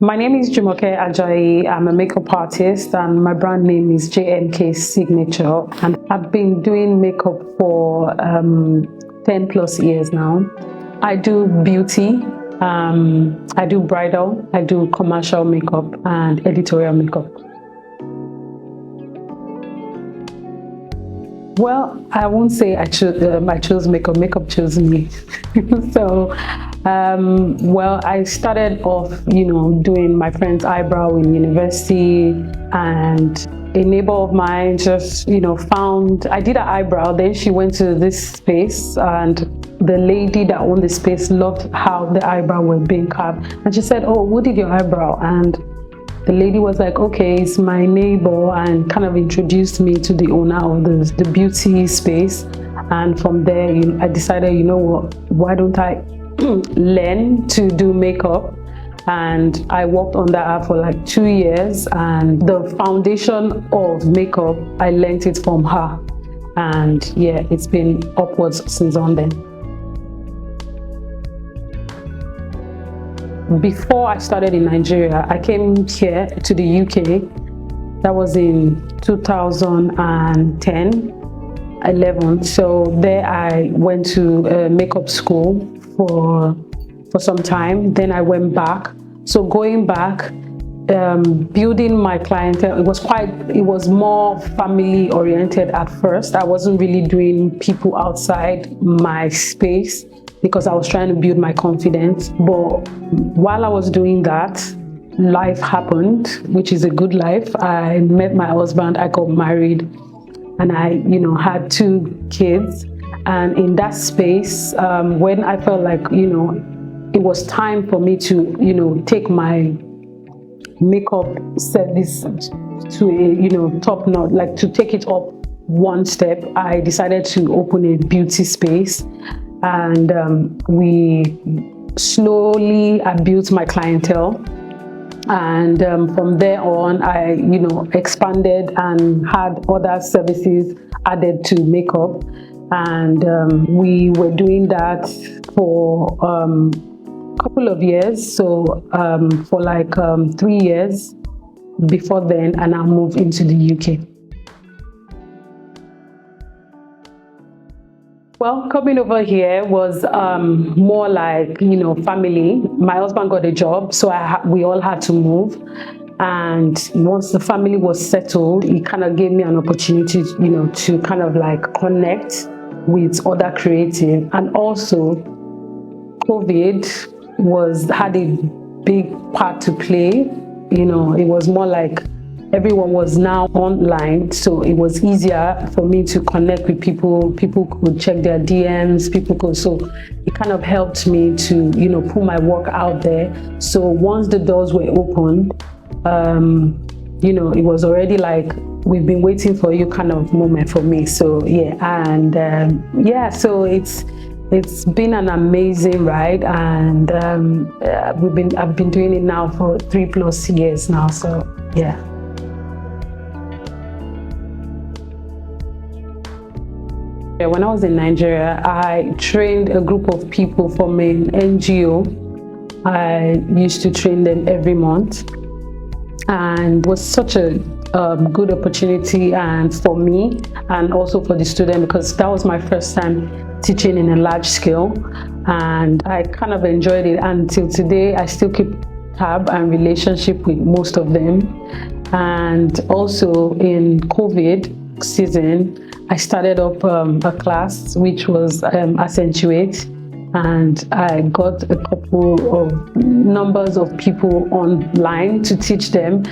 My name is Jumoke Ajayi. I'm a makeup artist and my brand name is JMK Signature. And I've been doing makeup for 10 plus years now. I do beauty, I do bridal, I do commercial makeup and editorial makeup. Well, I won't say I chose makeup. Makeup chose me. So, I started off, doing my friend's eyebrow in university, and a neighbor of mine just, found, I did her eyebrow. Then she went to this space, and the lady that owned the space loved how the eyebrow was being carved, and she said, "Oh, who did your eyebrow?" And the lady was like, "Okay, it's my neighbor," and kind of introduced me to the owner of the beauty space. And from there, I decided, you know what, why don't I learn to do makeup? And I worked on that for like 2 years, and the foundation of makeup, I learned it from her. And yeah, it's been upwards since on then. Before I started in Nigeria, I came here to the UK. That was in 2010, 11. So there I went to makeup school for some time. Then I went back. So going back, building my clientele, it was more family oriented at first. I wasn't really doing people outside my space, because I was trying to build my confidence. But while I was doing that, life happened, which is a good life. I met my husband, I got married, and I, had 2 kids. And in that space, when I felt like, it was time for me to, take my makeup service to a, top notch, like to take it up one step, I decided to open a beauty space. And we slowly built my clientele, and from there on, I expanded and had other services added to makeup, and we were doing that for a couple of years. So for like 3 years before then, and I moved into the UK. Well, coming over here was more like, family. My husband got a job, so we all had to move. And once the family was settled, it kind of gave me an opportunity, to kind of like connect with other creative. And also, COVID had a big part to play. It was more like everyone was now online, so it was easier for me to connect with people. People could check their DMs, so it kind of helped me to, put my work out there. So once the doors were opened, it was already like, we've been waiting for you kind of moment for me. So yeah, and so it's been an amazing ride, and I've been doing it now for 3+ years now. So yeah. When I was in Nigeria, I trained a group of people from an NGO. I used to train them every month, and it was such a good opportunity, and for me and also for the student, because that was my first time teaching in a large scale, and I kind of enjoyed it. Until today, I still keep tab and relationship with most of them. And also in COVID season, I started up a class which was Accentuate, and I got a couple of numbers of people online to teach them.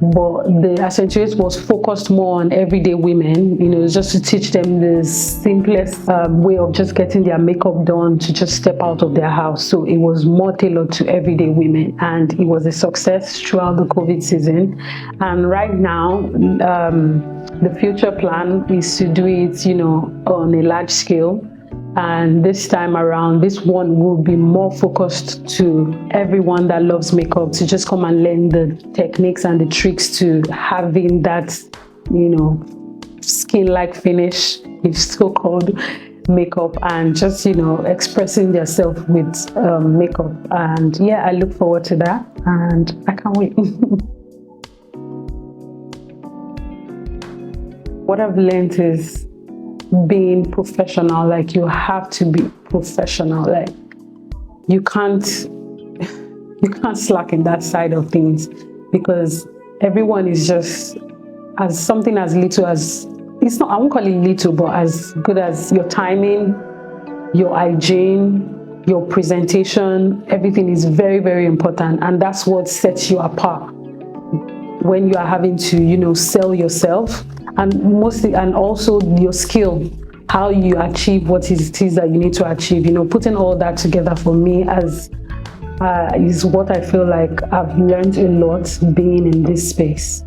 But the Accentuate was focused more on everyday women, just to teach them the simplest way of just getting their makeup done, to just step out of their house. So it was more tailored to everyday women, and it was a success throughout the COVID season. And right now, the future plan is to do it, on a large scale. And this time around, this one will be more focused to everyone that loves makeup, to just come and learn the techniques and the tricks to having that, skin-like finish, if so called. makeup and just, you know, expressing themselves with makeup. And yeah, I look forward to that and I can't wait. What I've learned is being professional. Like, you have to be professional. Like, you can't slack in that side of things, because everyone is just as something as little as, it's not, I won't call it little, but as good as your timing, your hygiene, your presentation. Everything is very, very important, and that's what sets you apart when you are having to, you know, sell yourself, and mostly, and also your skill, how you achieve what it is that you need to achieve. You know, putting all that together for me as is what I feel like I've learned a lot being in this space.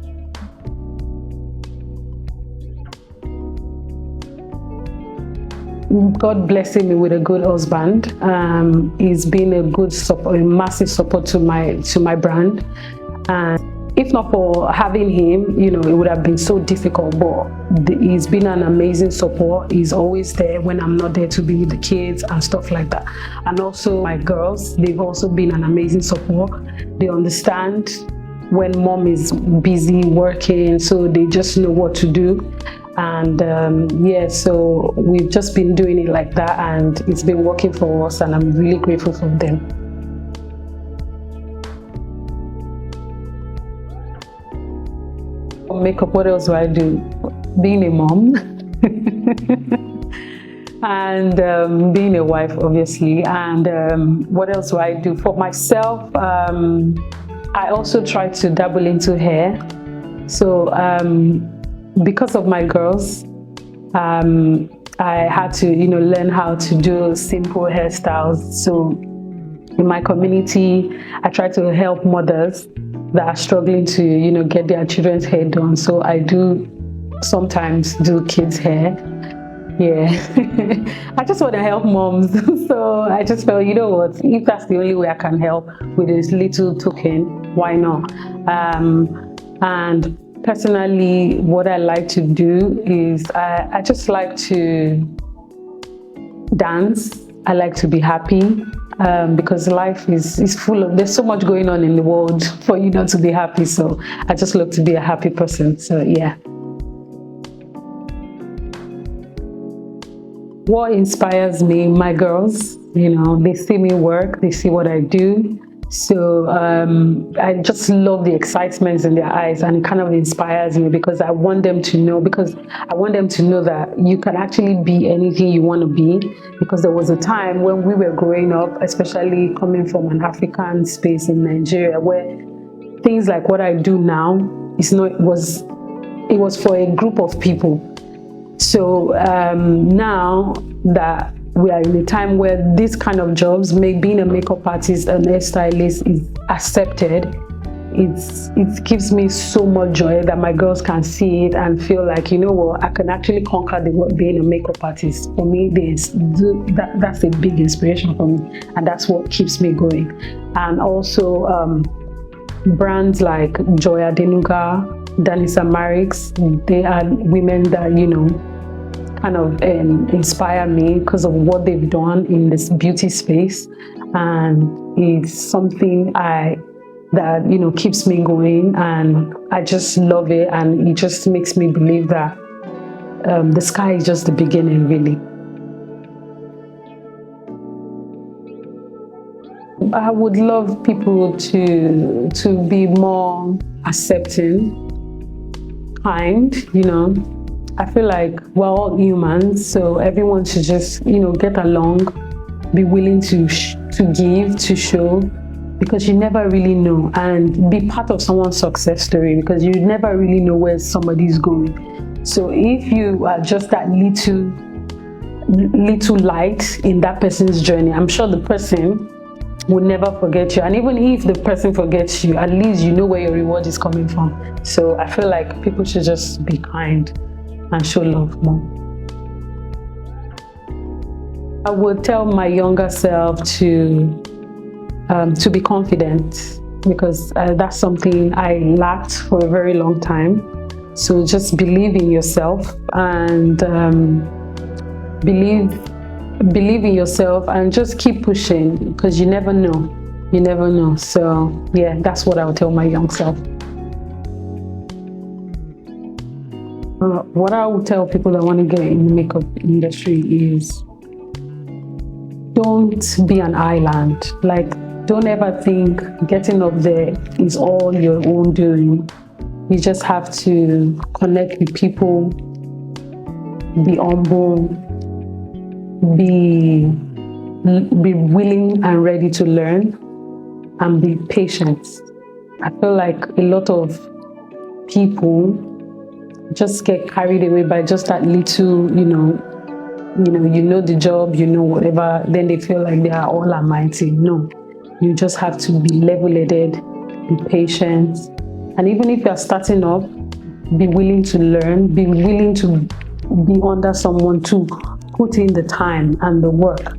God blessing me with a good husband. He's been a good support, a massive support to my brand. And if not for having him, you know, it would have been so difficult, but he's been an amazing support. He's always there when I'm not there to be with the kids and stuff like that. And also my girls, they've also been an amazing support. They understand when mom is busy working, so they just know what to do. And yeah, so we've just been doing it like that, and it's been working for us, and I'm really grateful for them. Makeup, what else do I do? Being a mom and being a wife, obviously. And what else do I do for myself? I also try to dabble into hair. So because of my girls, I had to, you know, learn how to do simple hairstyles. So in my community, I try to help mothers that are struggling to, you know, get their children's hair done. So I do sometimes do kids' hair. Yeah, I just want to help moms. So I just felt, you know what, if that's the only way I can help with this little token, why not? And personally, what I like to do is I just like to dance. I like to be happy. Because life is full of, there's so much going on in the world for you not to be happy. So I just love to be a happy person. So yeah. What inspires me? My girls, you know, they see me work, they see what I do. So I just love the excitement in their eyes, and it kind of inspires me, because I want them to know, that you can actually be anything you want to be. Because there was a time when we were growing up, especially coming from an African space in Nigeria, where things like what I do now it was for a group of people. So now that we are in a time where this kind of jobs, being a makeup artist and hairstylist, is accepted, it gives me so much joy that my girls can see it and feel like, you know what, I can actually conquer the world being a makeup artist. For me, that's a big inspiration for me, and that's what keeps me going. And also brands like Joya Denuga, Danisa Marix, they are women that, you know, kind of inspire me because of what they've done in this beauty space, and it's something that, you know, keeps me going, and I just love it, and it just makes me believe that the sky is just the beginning, really. I would love people to be more accepting, kind, you know. I feel like we're all humans, so everyone should just, you know, get along, be willing to give, to show, because you never really know, and be part of someone's success story, because you never really know where somebody's going. So if you are just that little light in that person's journey, I'm sure the person will never forget you. And even if the person forgets you, at least you know where your reward is coming from. So I feel like people should just be kind and show love more. I would tell my younger self to be confident, because that's something I lacked for a very long time. So just believe in yourself, and believe in yourself and just keep pushing, because you never know. You never know. So yeah, that's what I would tell my young self. What I would tell people that want to get in the makeup industry is, don't be an island. Like, don't ever think getting up there is all your own doing. You just have to connect with people, be humble, be willing and ready to learn, and be patient. I feel like a lot of people just get carried away by just that little, you know the job, whatever, then they feel like they are all almighty. No, you just have to be level-headed, be patient, and even if you are starting up, be willing to learn, be willing to be under someone to put in the time and the work.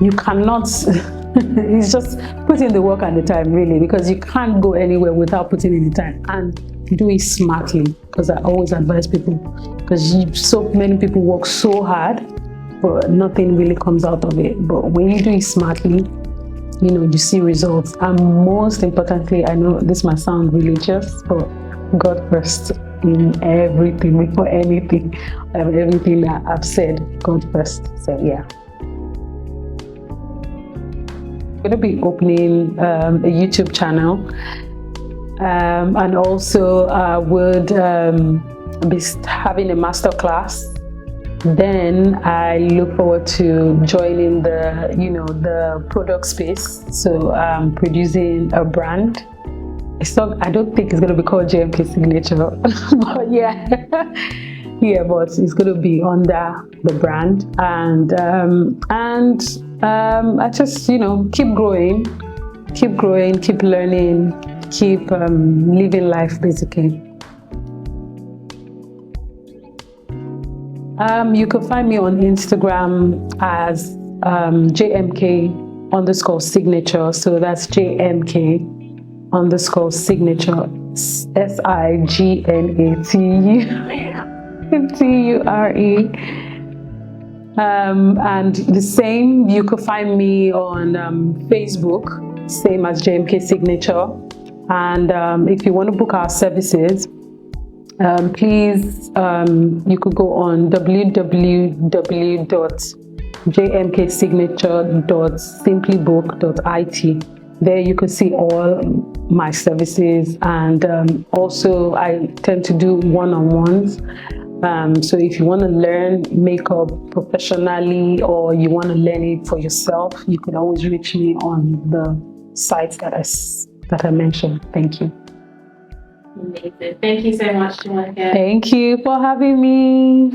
You cannot it's just put in the work and the time, really, because you can't go anywhere without putting in the time, and do it smartly, because I always advise people, because so many people work so hard but nothing really comes out of it. But when you do it smartly, you see results. And most importantly, I know this might sound religious, but God first in everything, before anything, everything that I've said, God first. So yeah, I'm going to be opening a YouTube channel, and also I would be having a master class. Then I look forward to joining the product space. So I'm producing a brand. I don't think it's going to be called JMK Signature, but yeah, but it's going to be under the brand, and I just keep growing, keep learning, keep living life, basically. You can find me on Instagram as JMK_signature. So that's JMK_signature, SIGNATURE. And the same, you could find me on Facebook, same as JMK Signature. And if you want to book our services, please, you could go on www.jmksignature.simplybook.it. There you can see all my services, and also I tend to do one-on-ones. So if you want to learn makeup professionally, or you want to learn it for yourself, you can always reach me on the sites that I mentioned. Thank you. Amazing. Thank you so much, Jumoke. Thank you for having me.